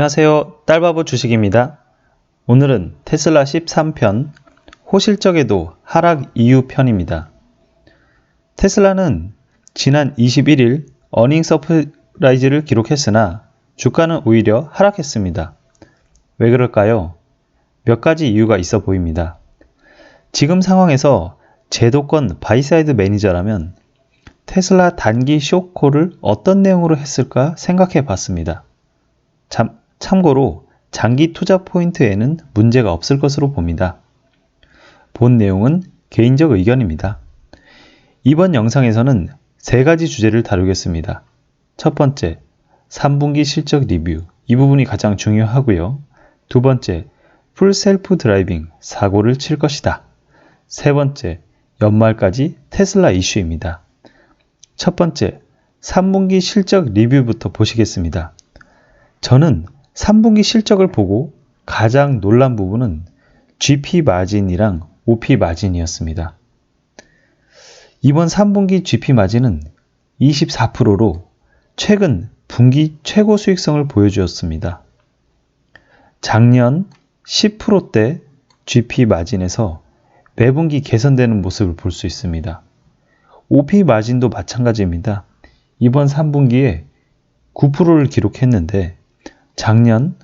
안녕하세요. 딸바보 주식입니다. 오늘은 테슬라 13편 호실적에도 하락 이유 편입니다. 테슬라는 지난 21일 어닝 서프라이즈를 기록했으나 주가는 오히려 하락했습니다. 왜 그럴까요? 몇 가지 이유가 있어 보입니다. 지금 상황에서 제도권 바이사이드 매니저라면 테슬라 단기 쇼콜을 어떤 내용으로 했을까 생각해 봤습니다. 참고로 장기 투자 포인트에는 문제가 없을 것으로 봅니다. 본 내용은 개인적 의견입니다. 이번 영상에서는 세 가지 주제를 다루겠습니다. 첫 번째, 3분기 실적 리뷰. 이 부분이 가장 중요하고요. 두 번째, 풀 셀프 드라이빙, 사고를 칠 것이다. 세 번째, 연말까지 테슬라 이슈입니다. 첫 번째, 3분기 실적 리뷰부터 보시겠습니다. 저는 3분기 실적을 보고 가장 놀란 부분은 GP 마진이랑 OP 마진이었습니다. 이번 3분기 GP 마진은 24%로 최근 분기 최고 수익성을 보여주었습니다. 작년 10%대 GP 마진에서 매분기 개선되는 모습을 볼 수 있습니다. OP 마진도 마찬가지입니다. 이번 3분기에 9%를 기록했는데 작년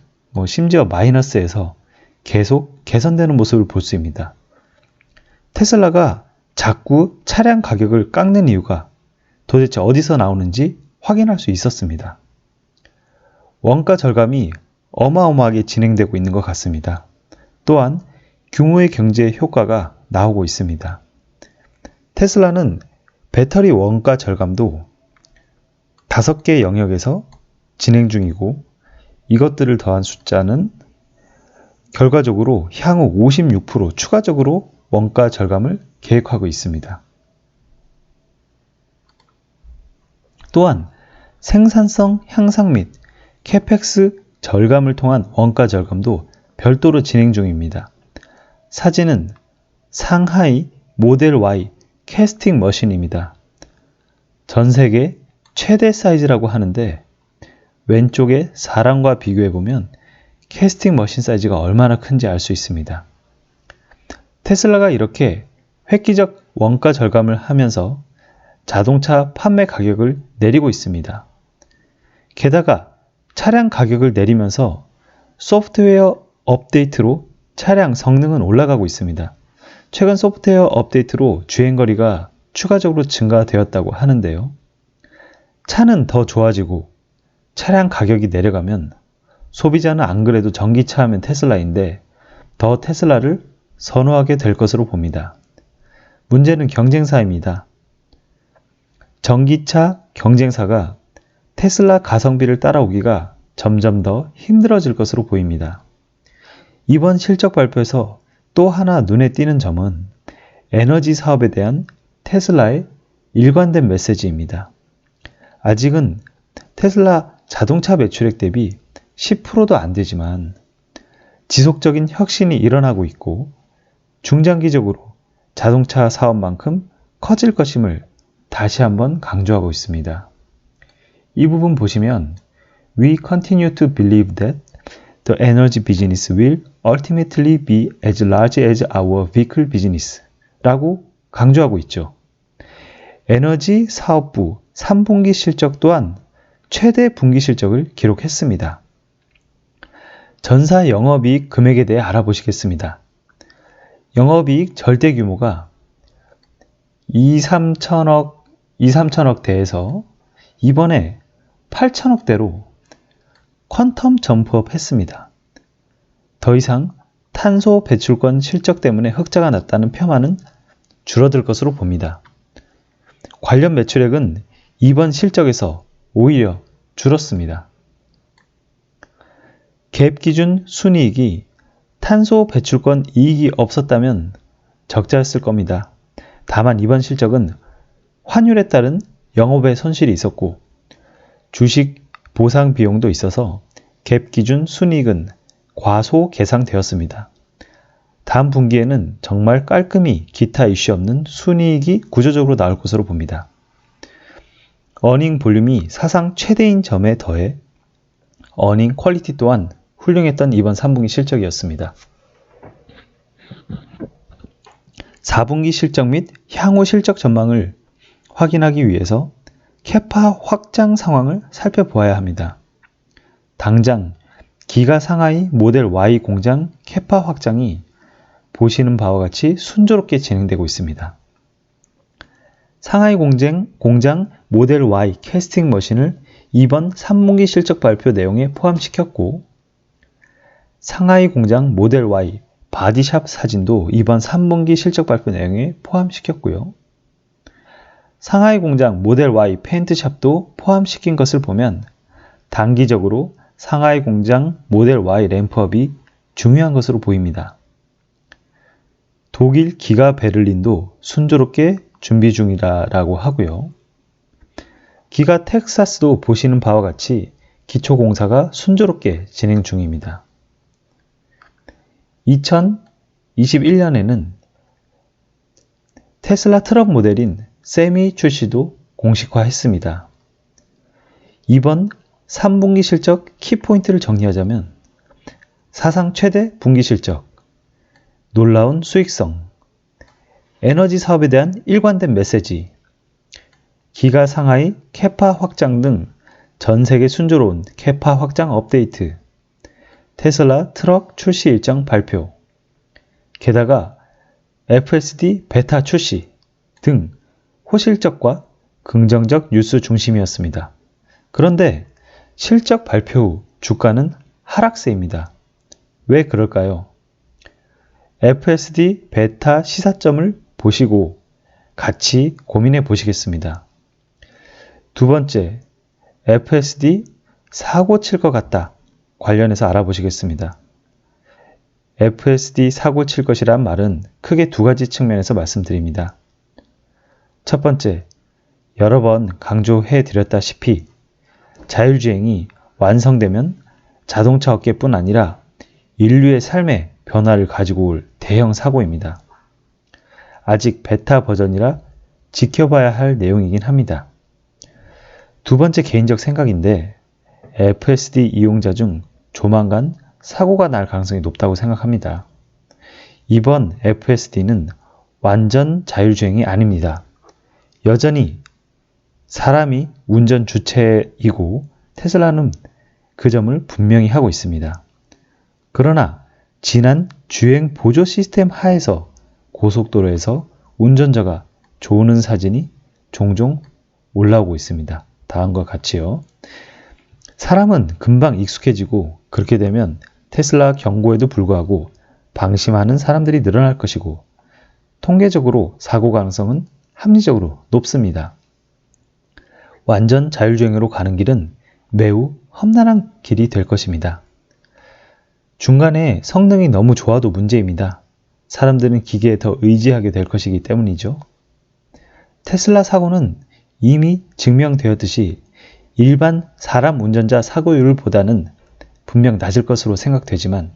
심지어 마이너스에서 계속 개선되는 모습을 볼 수 있습니다. 테슬라가 자꾸 차량 가격을 깎는 이유가 도대체 어디서 나오는지 확인할 수 있었습니다. 원가 절감이 어마어마하게 진행되고 있는 것 같습니다. 또한 규모의 경제 효과가 나오고 있습니다. 테슬라는 배터리 원가 절감도 5개 영역에서 진행 중이고 이것들을 더한 숫자는 결과적으로 향후 56% 추가적으로 원가 절감을 계획하고 있습니다. 또한 생산성 향상 및 캐펙스 절감을 통한 원가 절감도 별도로 진행 중입니다. 사진은 상하이 모델 Y 캐스팅 머신입니다. 전 세계 최대 사이즈라고 하는데 왼쪽의 사람과 비교해보면 캐스팅 머신 사이즈가 얼마나 큰지 알 수 있습니다. 테슬라가 이렇게 획기적 원가 절감을 하면서 자동차 판매 가격을 내리고 있습니다. 게다가 차량 가격을 내리면서 소프트웨어 업데이트로 차량 성능은 올라가고 있습니다. 최근 소프트웨어 업데이트로 주행거리가 추가적으로 증가되었다고 하는데요. 차는 더 좋아지고 차량 가격이 내려가면 소비자는 안 그래도 전기차 하면 테슬라인데 더 테슬라를 선호하게 될 것으로 봅니다. 문제는 경쟁사입니다. 전기차 경쟁사가 테슬라 가성비를 따라오기가 점점 더 힘들어질 것으로 보입니다. 이번 실적 발표에서 또 하나 눈에 띄는 점은 에너지 사업에 대한 테슬라의 일관된 메시지입니다. 아직은 테슬라 자동차 매출액 대비 10%도 안 되지만 지속적인 혁신이 일어나고 있고 중장기적으로 자동차 사업만큼 커질 것임을 다시 한번 강조하고 있습니다. 이 부분 보시면 We continue to believe that the energy business will ultimately be as large as our vehicle business 라고 강조하고 있죠. 에너지 사업부 3분기 실적 또한 최대 분기 실적을 기록했습니다. 전사 영업이익 금액에 대해 알아보시겠습니다. 영업이익 절대 규모가 2,3천억 대에서 이번에 8천억대로 퀀텀 점프업 했습니다. 더 이상 탄소 배출권 실적 때문에 흑자가 났다는 폄하는 줄어들 것으로 봅니다. 관련 매출액은 이번 실적에서 오히려 줄었습니다. 갭 기준 순이익이 탄소 배출권 이익이 없었다면 적자였을 겁니다. 다만 이번 실적은 환율에 따른 영업의 손실이 있었고 주식 보상 비용도 있어서 갭 기준 순이익은 과소 계상되었습니다. 다음 분기에는 정말 깔끔히 기타 이슈 없는 순이익이 구조적으로 나올 것으로 봅니다. 어닝 볼륨이 사상 최대인 점에 더해 어닝 퀄리티 또한 훌륭했던 이번 3분기 실적이었습니다. 4분기 실적 및 향후 실적 전망을 확인하기 위해서 캐파 확장 상황을 살펴보아야 합니다. 당장 기가 상하이 모델 Y 공장 캐파 확장이 보시는 바와 같이 순조롭게 진행되고 있습니다. 상하이 공장 모델 Y 캐스팅 머신을 이번 3분기 실적 발표 내용에 포함시켰고, 상하이 공장 모델 Y 바디샵 사진도 이번 3분기 실적 발표 내용에 포함시켰고요. 상하이 공장 모델 Y 페인트샵도 포함시킨 것을 보면 단기적으로 상하이 공장 모델 Y 램프업이 중요한 것으로 보입니다. 독일 기가 베를린도 순조롭게 준비 중이라고 하고요. 기가 텍사스도 보시는 바와 같이 기초 공사가 순조롭게 진행 중입니다. 2021년에는 테슬라 트럭 모델인 세미 출시도 공식화했습니다. 이번 3분기 실적 키포인트를 정리하자면 사상 최대 분기 실적, 놀라운 수익성, 에너지 사업에 대한 일관된 메시지, 기가 상하이 캐파 확장 등 전 세계 순조로운 캐파 확장 업데이트, 테슬라 트럭 출시 일정 발표, 게다가 FSD 베타 출시 등 호실적과 긍정적 뉴스 중심이었습니다. 그런데 실적 발표 후 주가는 하락세입니다. 왜 그럴까요? FSD 베타 시사점을 보시고 같이 고민해 보시겠습니다. 두 번째, FSD 사고 칠 것 같다 관련해서 알아보시겠습니다. FSD 사고 칠 것이란 말은 크게 두 가지 측면에서 말씀드립니다. 첫 번째, 여러 번 강조해 드렸다시피 자율주행이 완성되면 자동차 업계뿐 아니라 인류의 삶의 변화를 가지고 올 대형 사고입니다. 아직 베타 버전이라 지켜봐야 할 내용이긴 합니다. 두 번째 개인적 생각인데 FSD 이용자 중 조만간 사고가 날 가능성이 높다고 생각합니다. 이번 FSD는 완전 자율주행이 아닙니다. 여전히 사람이 운전 주체이고 테슬라는 그 점을 분명히 하고 있습니다. 그러나 지난 주행 보조 시스템 하에서 고속도로에서 운전자가 조는 사진이 종종 올라오고 있습니다. 다음과 같이요. 사람은 금방 익숙해지고 그렇게 되면 테슬라 경고에도 불구하고 방심하는 사람들이 늘어날 것이고 통계적으로 사고 가능성은 합리적으로 높습니다. 완전 자율주행으로 가는 길은 매우 험난한 길이 될 것입니다. 중간에 성능이 너무 좋아도 문제입니다. 사람들은 기계에 더 의지하게 될 것이기 때문이죠. 테슬라 사고는 이미 증명되었듯이 일반 사람 운전자 사고율보다는 분명 낮을 것으로 생각되지만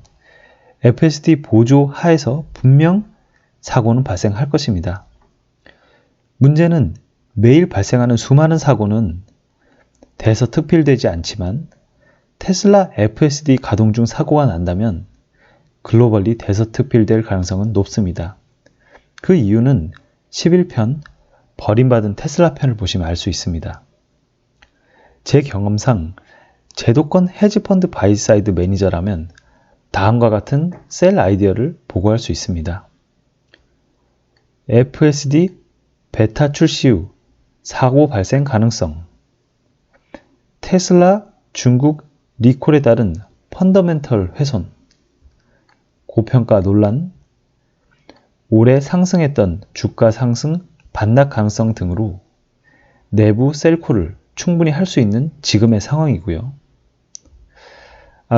FSD 보조 하에서 분명 사고는 발생할 것입니다. 문제는 매일 발생하는 수많은 사고는 대서특필되지 않지만 테슬라 FSD 가동 중 사고가 난다면 글로벌리 대서특필될 가능성은 높습니다. 그 이유는 11편 버림받은 테슬라 편을 보시면 알 수 있습니다. 제 경험상 제도권 헤지펀드 바이사이드 매니저라면 다음과 같은 셀 아이디어를 보고할 수 있습니다. FSD 베타 출시 후 사고 발생 가능성, 테슬라 중국 리콜에 따른 펀더멘털 훼손, 고평가 논란, 올해 상승했던 주가 상승 반납 가능성 등으로 내부 셀콜을 충분히 할 수 있는 지금의 상황이고요.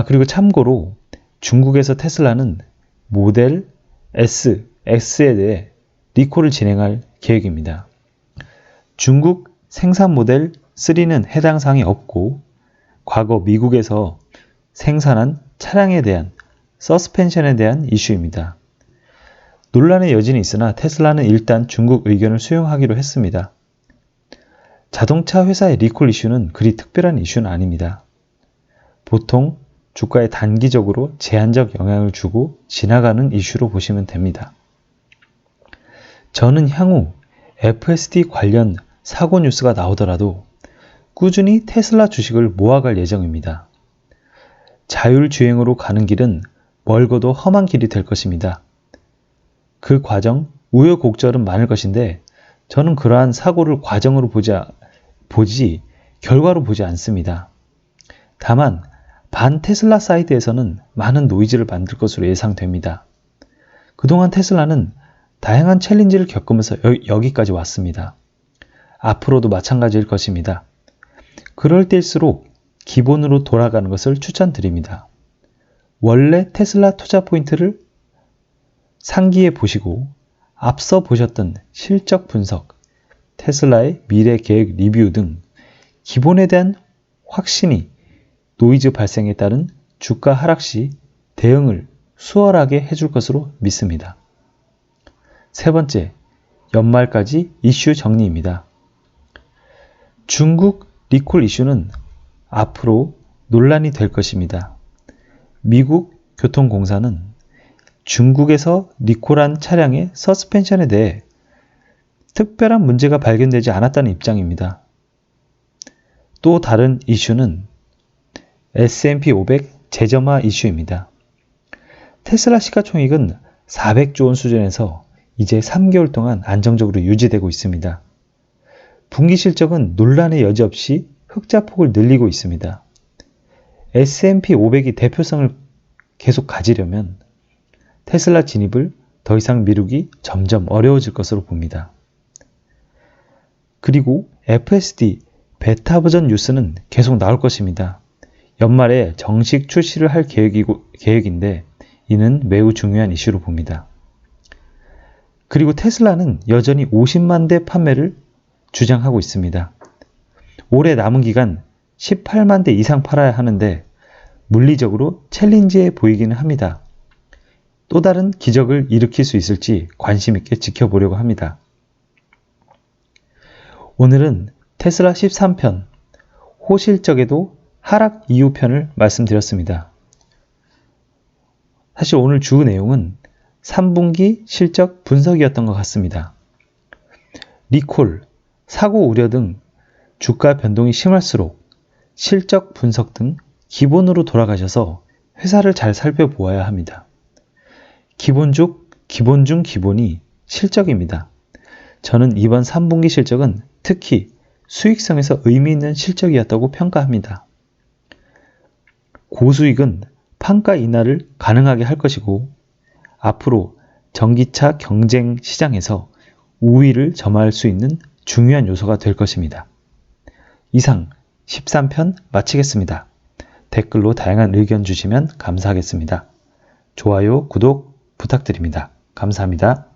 그리고 참고로 중국에서 테슬라는 모델 S, X에 대해 리콜을 진행할 계획입니다. 중국 생산 모델 3는 해당 사항이 없고 과거 미국에서 생산한 차량에 대한 서스펜션에 대한 이슈입니다. 논란의 여진이 있으나 테슬라는 일단 중국 의견을 수용하기로 했습니다. 자동차 회사의 리콜 이슈는 그리 특별한 이슈는 아닙니다. 보통 주가에 단기적으로 제한적 영향을 주고 지나가는 이슈로 보시면 됩니다. 저는 향후 FSD 관련 사고 뉴스가 나오더라도 꾸준히 테슬라 주식을 모아갈 예정입니다. 자율주행으로 가는 길은 멀고도 험한 길이 될 것입니다. 그 과정, 우여곡절은 많을 것인데 저는 그러한 사고를 과정으로 보지 결과로 보지 않습니다. 다만 반테슬라 사이드에서는 많은 노이즈를 만들 것으로 예상됩니다. 그동안 테슬라는 다양한 챌린지를 겪으면서 여기까지 왔습니다. 앞으로도 마찬가지일 것입니다. 그럴 때일수록 기본으로 돌아가는 것을 추천드립니다. 원래 테슬라 투자 포인트를 상기해 보시고 앞서 보셨던 실적 분석, 테슬라의 미래 계획 리뷰 등 기본에 대한 확신이 노이즈 발생에 따른 주가 하락 시 대응을 수월하게 해줄 것으로 믿습니다. 세 번째, 연말까지 이슈 정리입니다. 중국 리콜 이슈는 앞으로 논란이 될 것입니다. 미국 교통공사는 중국에서 리콜한 차량의 서스펜션에 대해 특별한 문제가 발견되지 않았다는 입장입니다. 또 다른 이슈는 S&P 500 재점화 이슈입니다. 테슬라 시가총액은 400조 원 수준에서 이제 3개월 동안 안정적으로 유지되고 있습니다. 분기 실적은 논란의 여지 없이 흑자폭을 늘리고 있습니다. S&P 500이 대표성을 계속 가지려면 테슬라 진입을 더 이상 미루기 점점 어려워질 것으로 봅니다. 그리고 FSD 베타 버전 뉴스는 계속 나올 것입니다. 연말에 정식 출시를 할 계획인데 이는 매우 중요한 이슈로 봅니다. 그리고 테슬라는 여전히 50만 대 판매를 주장하고 있습니다. 올해 남은 기간 18만 대 이상 팔아야 하는데 물리적으로 챌린지해 보이기는 합니다. 또 다른 기적을 일으킬 수 있을지 관심 있게 지켜보려고 합니다. 오늘은 테슬라 13편 호실적에도 하락 이유 편을 말씀드렸습니다. 사실 오늘 주 내용은 3분기 실적 분석이었던 것 같습니다. 리콜, 사고 우려 등 주가 변동이 심할수록 실적 분석 등 기본으로 돌아가셔서 회사를 잘 살펴보아야 합니다. 기본 중 기본이 실적입니다. 저는 이번 3분기 실적은 특히 수익성에서 의미 있는 실적이었다고 평가합니다. 고수익은 판가 인하를 가능하게 할 것이고 앞으로 전기차 경쟁 시장에서 우위를 점할 수 있는 중요한 요소가 될 것입니다. 이상 13편 마치겠습니다. 댓글로 다양한 의견 주시면 감사하겠습니다. 좋아요, 구독 부탁드립니다. 감사합니다.